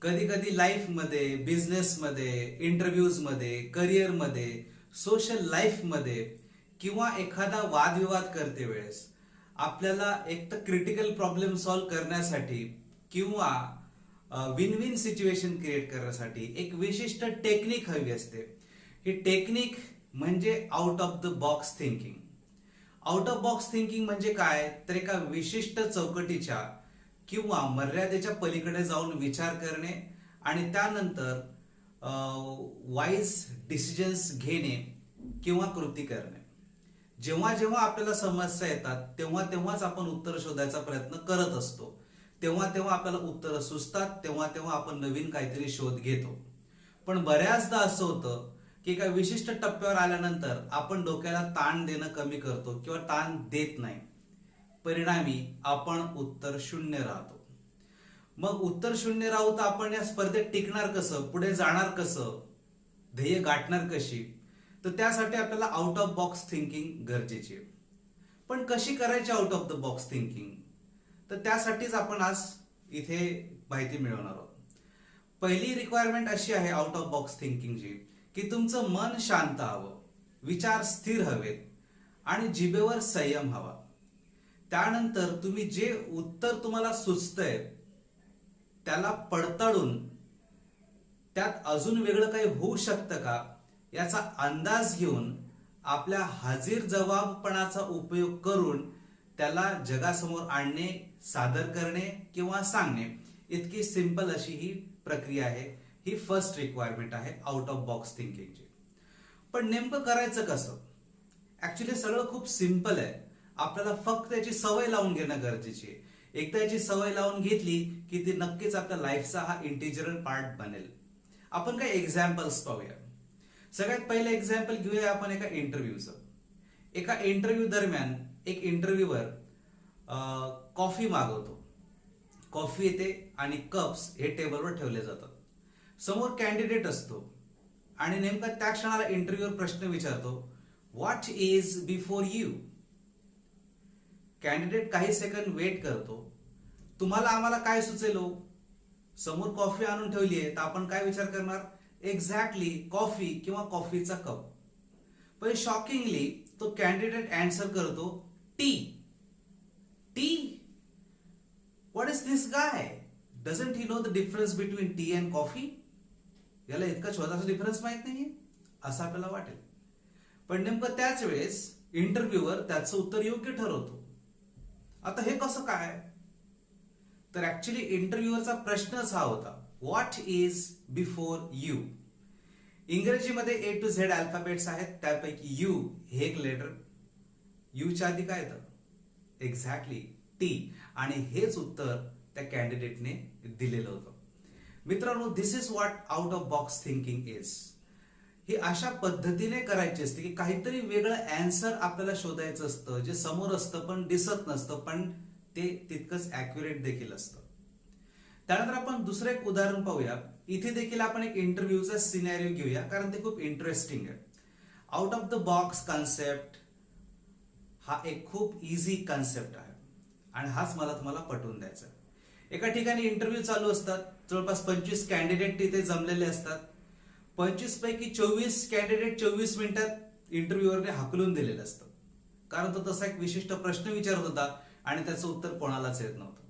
कधी कधी लाईफमध्ये, बिझनेसमध्ये, इंटरव्ह्यूजमध्ये, करिअरमध्ये, सोशल लाईफमध्ये किंवा एखादा वादविवाद करते वेळेस आपल्याला एक तर क्रिटिकल प्रॉब्लेम सॉल्व्ह करण्यासाठी किंवा विन विन सिच्युएशन क्रिएट करण्यासाठी एक विशिष्ट टेक्निक हवी असते. ही टेक्निक म्हणजे out of the box thinking. Out of box thinking म्हणजे काय, तर एका विशिष्ट चौकटीच्या किंवा मर्यादेच्या पलीकडे जाऊन विचार करणे आणि त्यानंतर वाईज डिसिजन्स घेणे किंवा कृती करणे. जेव्हा जेव्हा आपल्याला समस्या येतात तेव्हा तेव्हाच आपण उत्तर शोधायचा प्रयत्न करत असतो. तेव्हा तेव्हा आपल्याला उत्तरं सुचतात, तेव्हा तेव्हा आपण नवीन काहीतरी शोध घेतो. पण बऱ्याचदा असं होतं की एका विशिष्ट टप्प्यावर आल्यानंतर आपण डोक्याला ताण देणं कमी करतो किंवा ताण देत नाही. परिणामी आपण उत्तर शून्य राहतो. मग उत्तर शून्य राहू तर आपण या स्पर्धेत टिकणार कसं, पुढे जाणार कसं, ध्येय गाठणार कशी, तर त्यासाठी आपल्याला आउट ऑफ बॉक्स थिंकिंग गरजेची आहे. पण कशी करायची out of the box thinking, तर त्यासाठीच आपण आज इथे माहिती मिळवणार आहोत. पहिली रिक्वायरमेंट अशी आहे आउट ऑफ बॉक्स थिंकिंगची की तुमचं मन शांत हवं, विचार स्थिर हवेत आणि जिभेवर संयम हवा. त्यानंतर तुम्ही जे उत्तर तुम्हाला सुचतंय त्याला पडताळून त्यात अजून वेगळं काही होऊ शकतं का याचा अंदाज घेऊन आपल्या हजीर जबाबपणाचा उपयोग करून त्याला जगासमोर आणणे, सादर करणे किंवा सांगणे, इतकी सिंपल अशी ही प्रक्रिया आहे. ही फर्स्ट रिक्वायरमेंट आहे आउट ऑफ बॉक्स थिंकिंगची. पण नेमकं करायचं कसं? ऍक्च्युली सगळं खूप सिंपल आहे. आपल्याला फक्त याची सवय लावून घेणं गरजेची आहे. एकदा याची सवय लावून घेतली की ती नक्कीच आपल्या लाईफचा हा इंटिग्रल पार्ट बनेल. आपण काही एक्झाम्पल्स पाहूया. सगळ्यात पहिलं एक्झाम्पल घेऊया आपण एका इंटरव्ह्यूचं. एका इंटरव्ह्यू दरम्यान एक इंटरव्ह्यूवर कॉफी मागवतो. कॉफी येते आणि कप्स हे टेबलवर ठेवले जातात. समोर कॅन्डिडेट असतो आणि नेमका त्या क्षणाला इंटरव्ह्यूवर प्रश्न विचारतो, what is before you. Candidate काही सेकंड वेट करतो. तुम्हाला आम्हाला काय सुचेल हो? समोर कॉफी आणून ठेवली आहे तर आपण काय विचार करणार? एक्झॅक्टली कॉफी किंवा कॉफीचा कप. पण शॉकिंगली तो कॅन्डिडेट आन्सर करतो T. T? What is this guy? Doesn't he know the difference between T and coffee? याला इतका छोटासा डिफरन्स माहित नाहीये असं आपल्याला वाटेल. पण नेमकं त्याच वेळेस इंटरव्ह्यूवर त्याचं उत्तर योग्य ठरवतो. आता हे कसं काय? तर ऍक्च्युली इंटरव्ह्यूवरचा प्रश्नच हा होता, व्हॉट इज बिफोर यू. इंग्रजीमध्ये ए टू झेड अल्फाबेट्स आहेत, त्यापैकी यू हे एक लेटर. यूच्या आधी काय येतं? Exactly T. आणि हेच उत्तर त्या कॅन्डिडेटने दिलेलं होतं. मित्रांनो, this is what out of box thinking is. ही अशा पद्धतीने करायची असते की काहीतरी वेगळं अँसर आपल्याला शोधायचं असतं, जे समोर असतं पण दिसत नसतं, पण ते तितकंच ऍक्युरेट देखील असतं. त्यानंतर आपण दुसरं एक उदाहरण पाहूया. इथे देखील आपण एक इंटरव्ह्यूचा सिनॅरिओ घेऊया कारण ते खूप इंटरेस्टिंग आहे. Out of the box concept हा एक खूप इझी कॉन्सेप्ट आहे आणि हाच मला तुम्हाला पटवून द्यायचा आहे. एका ठिकाणी इंटरव्ह्यू चालू असतात. जवळपास 25 कॅन्डिडेट तिथे जमलेले असतात. 25 पैकी 24 कॅन्डिडेट 24 मिनिटात इंटरव्ह्यूवरने हाकलून दिलेलं असतं, कारण तो तसा एक विशिष्ट प्रश्न विचारत होता आणि त्याचं उत्तर कोणालाच येत नव्हतं.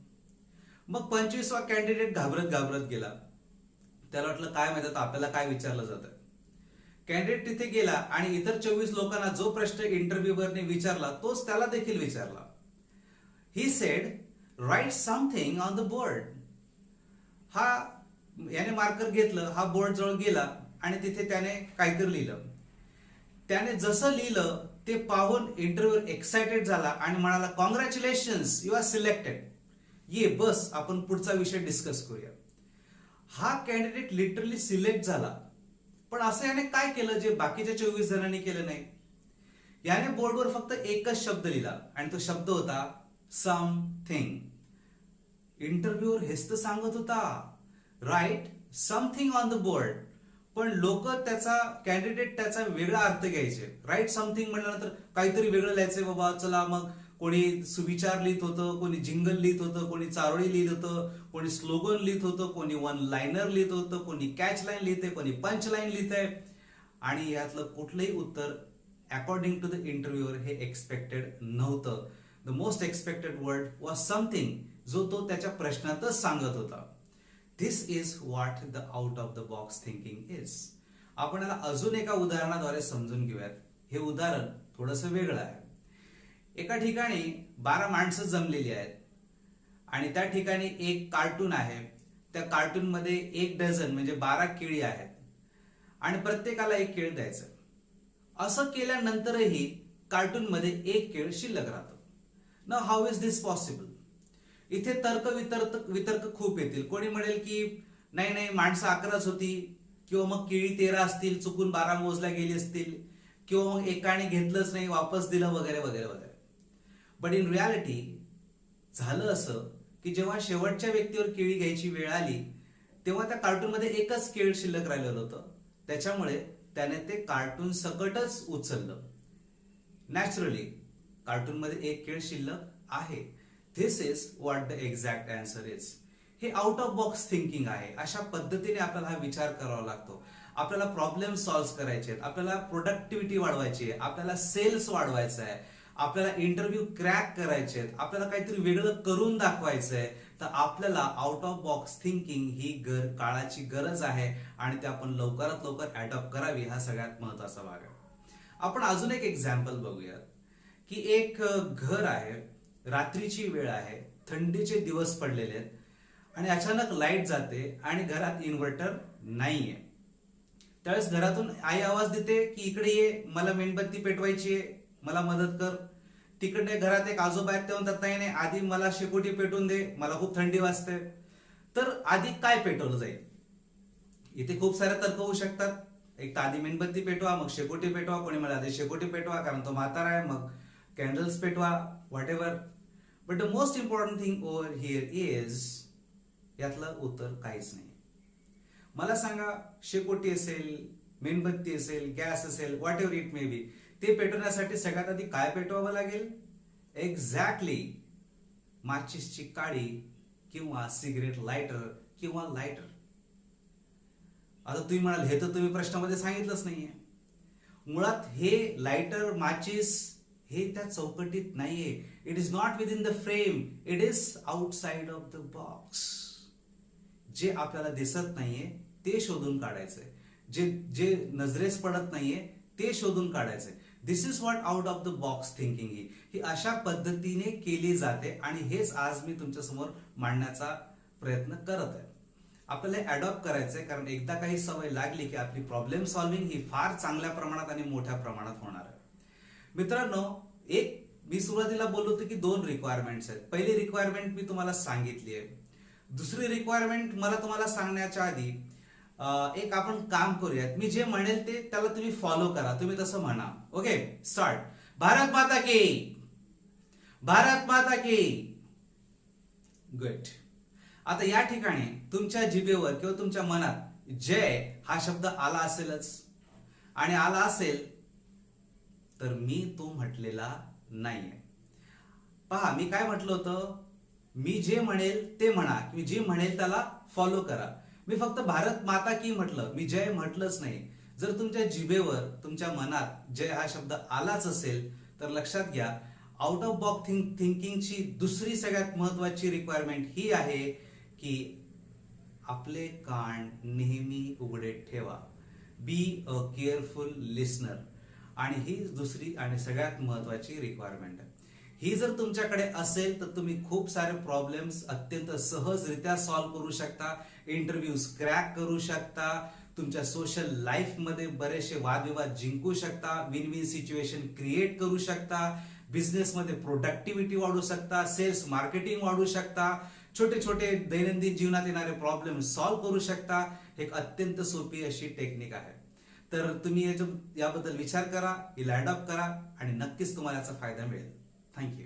मग 25वा कॅन्डिडेट घाबरत घाबरत गेला. त्याला वाटलं काय माहिती आता आपल्याला काय विचारलं जातं. कॅन्डिडेट तिथे गेला आणि इतर 24 लोकांना जो प्रश्न इंटरव्ह्यूवरने विचारला तोच त्याला देखील विचारला. He said, write something on the board. हा याने मार्कर घेतलं, हा बोर्ड जवळ गेला आणि तिथे त्याने काहीतरी लिहिलं. त्याने जसं लिहिलं ते पाहून इंटरव्ह्यूअर एक्साइटेड झाला आणि म्हणाला, कॉंग्रॅच्युलेशन्स, यू आर सिलेक्टेड. ये बस आपण पुढचा विषय डिस्कस करूया. हा कॅन्डिडेट लिटरली सिलेक्ट झाला. पण असं याने काय केलं जे बाकीच्या 24 जणांनी केलं नाही? याने बोर्डवर फक्त एकच शब्द लिहिला आणि तो शब्द होता समथिंग. इंटरव्ह्यूअर हेच तर सांगत होता, write something on the board, पण लोक त्याचा कॅन्डिडेट त्याचा वेगळा अर्थ घ्यायचे. राईट समथिंग म्हटल्यानंतर काहीतरी वेगळं लिहायचंय बाबा, चला मग कोणी सुविचार लिहित होतं, कोणी जिंगल लिहित होतं, कोणी चारोळी लिहित होतं, कोणी स्लोगन लिहित होतं, कोणी वन लाईनर लिहित होतं, कोणी कॅच लाईन लिहिते, कोणी पंच लाईन लिहित आहे. आणि यातलं कुठलंही उत्तर अकॉर्डिंग टू द इंटरव्ह्यूअर हे एक्सपेक्टेड नव्हतं. The most expected word was something जो तो त्याच्या प्रश्नातच सांगत होता. This is what the out of the box thinking is. आपण याला अजून एका उदाहरणाद्वारे समजून घेऊयात. हे उदाहरण थोडंसं वेगळं आहे. एका ठिकाणी 12 माणसं जमलेली आहेत आणि त्या ठिकाणी एक कार्टून आहे. त्या कार्टून मध्ये 1 डझन म्हणजे 12 केळी आहेत आणि प्रत्येकाला एक केळ द्यायचं. असं केल्यानंतरही कार्टून मध्ये एक केळ शिल्लक राहतं. Now how is this possible? इथे तर्क वितर्क खूप येतील. कोणी म्हणेल की नाही नाही, माणसं 11च होती, किंवा मग केळी 13 असतील, चुकून 12 मोजल्या गेली असतील, किंवा मग एकाने घेतलंच नाही, वापस दिलं, वगैरे वगैरे वगैरे. बट इन रियालिटी झालं असं की जेव्हा शेवटच्या व्यक्तीवर केळी घ्यायची वेळ आली तेव्हा त्या कार्टून मध्ये एकच केळ शिल्लक राहिलेलं होतं. त्याच्यामुळे त्याने ते कार्टून सकटच उचललं. नॅचरली कार्टून मध्ये एक केळ शिल्लक आहे. This is what the exact answer is. हे आउट ऑफ बॉक्स थिंकिंग आहे. अशा पद्धतीने आपल्याला हा विचार करावा लागतो. आपल्याला प्रॉब्लेम सॉल्व्ह करायचे आहेत, आपल्याला प्रोडक्टिव्हिटी वाढवायची आहे, आपल्याला सेल्स वाढवायचं आहे, आपल्याला इंटरव्ह्यू क्रॅक करायचे आहेत, आपल्याला काहीतरी वेगळं करून दाखवायचं आहे. तर आपल्याला आउट ऑफ बॉक्स थिंकिंग ही काळाची गरज आहे आणि ते आपण लवकरात लवकर अडॉप्ट करावी. हा सगळ्यात महत्वाचा भाग आहे. आपण अजून एक एक्झाम्पल बघूयात की एक घर आहे, रात्रीची वेळ आहे, थंडीचे दिवस पडलेले आहेत आणि अचानक लाईट जाते आणि घरात इन्व्हर्टर नाहीये. त्यावेळेस घरातून आई आवाज देते की इकडे ये, मला मेणबत्ती पेटवायची आहे, मला मदत कर. तिकडे घरात एक आजोबा आहेत, ते म्हणतात नाही नाही, आधी मला शेकोटी पेटवून दे, मला खूप थंडी वाजते. तर आधी काय पेटवलं जाईल? इथे खूप सारे तर्क होऊ शकतात. एक तर आधी मेणबत्ती पेटवा, मग शेकोटी पेटवा. कोणी मला आधी शेकोटी पेटवा कारण तो म्हातारा आहे, मग कॅन्डल्स पेटवा, what ever. But the most important thing over here is यातलं उत्तर काहीच नाही. मला सांगा, शेकोटी असेल, मेणबत्ती असेल, गॅस असेल, what ever it may be, ते पेटवण्यासाठी सगळ्यात आधी काय पेटवावं लागेल? एक्झॅक्टली माचीसची काडी किंवा सिगरेट लायटर किंवा लायटर. आता तुम्ही म्हणाल हे तर तुम्ही प्रश्नामध्ये सांगितलंच नाहीये. मुळात हे लायटर, माचीस हे त्या चौकटीत नाहीये. It is not with in the frame, it is outside of the box. जे आपल्याला दिसत नाहीये ते शोधून काढायचंय, जे नजरेस पडत नाहीये ते शोधून काढायचंय. This is what out of the box thinking ही अशा पद्धतीने केली जाते आणि हेच आज मी तुमच्या समोर मांडण्याचा प्रयत्न करत आहे. आपल्याला अडॉप्ट करायचंय कारण एकदा काही सवय लागली की आपली प्रॉब्लेम सॉल्व्हिंग ही फार चांगल्या प्रमाणात आणि मोठ्या प्रमाणात होणार आहे. मित्रांनो, मी सुरुवातीला बोललो होतो की 2 रिक्वायरमेंट्स आहेत. पहिली रिक्वायरमेंट मी तुम्हाला सांगितली आहे. दुसरी रिक्वायरमेंट मला तुम्हाला सांगण्याच्या आधी एक आपण काम करूयात. मी जे म्हणेल ते त्याला तुम्ही फॉलो करा, तुम्ही तसं म्हणा. Okay, start. भारत माता की, भारत माता की. गुड. आता या ठिकाणी तुमच्या जिभेवर किंवा तुमच्या मनात जय हा शब्द आला असेलच, आणि आला असेल तर मी तो म्हटलेला नाहीये. पहा, मी काय म्हटलं होतं? मी जे म्हणेल ते म्हणा, मी जे म्हणेल त्याला फॉलो करा. मी फक्त भारत माता की म्हटलं, मी जय म्हटलंच नाही. जर तुमच्या जिभेवर, तुमच्या मनात जय हा शब्द आलाच असेल तर लक्षात घ्या, आउट ऑफ बॉक्स थिंकिंगची दुसरी सगळ्यात महत्वाची रिक्वायरमेंट ही आहे की आपले कान नेहमी उघडे ठेवा. Be a careful listener. आणि ही दुसरी आणि सगळ्यात महत्वाची रिक्वायरमेंट आहे. ही जर तुमच्याकडे असेल तर तुम्ही खूप सारे प्रॉब्लेम्स अत्यंत सहजरित्या सॉल्व्ह करू शकता, इंटरव्ह्यूज क्रॅक करू शकता, तुमच्या सोशल लाईफ मध्ये बरेचसे वादविवाद जिंकू शकता, विन विन सिच्युएशन क्रिएट करू शकता, बिझनेस मध्ये प्रोडक्टिव्हिटी वाढवू शकता, सेल्स मार्केटिंग वाढवू शकता, छोटे छोटे दैनंदिन जीवनात येणारे प्रॉब्लेम सॉल्व्ह करू शकता. एक अत्यंत सोपी अशी टेक्निक आहे. तर तुम्ही याबद्दल विचार करा, हिला अडॉप्ट करा आणि नक्कीच तुम्हाला याचा फायदा मिळेल. थँक्यू.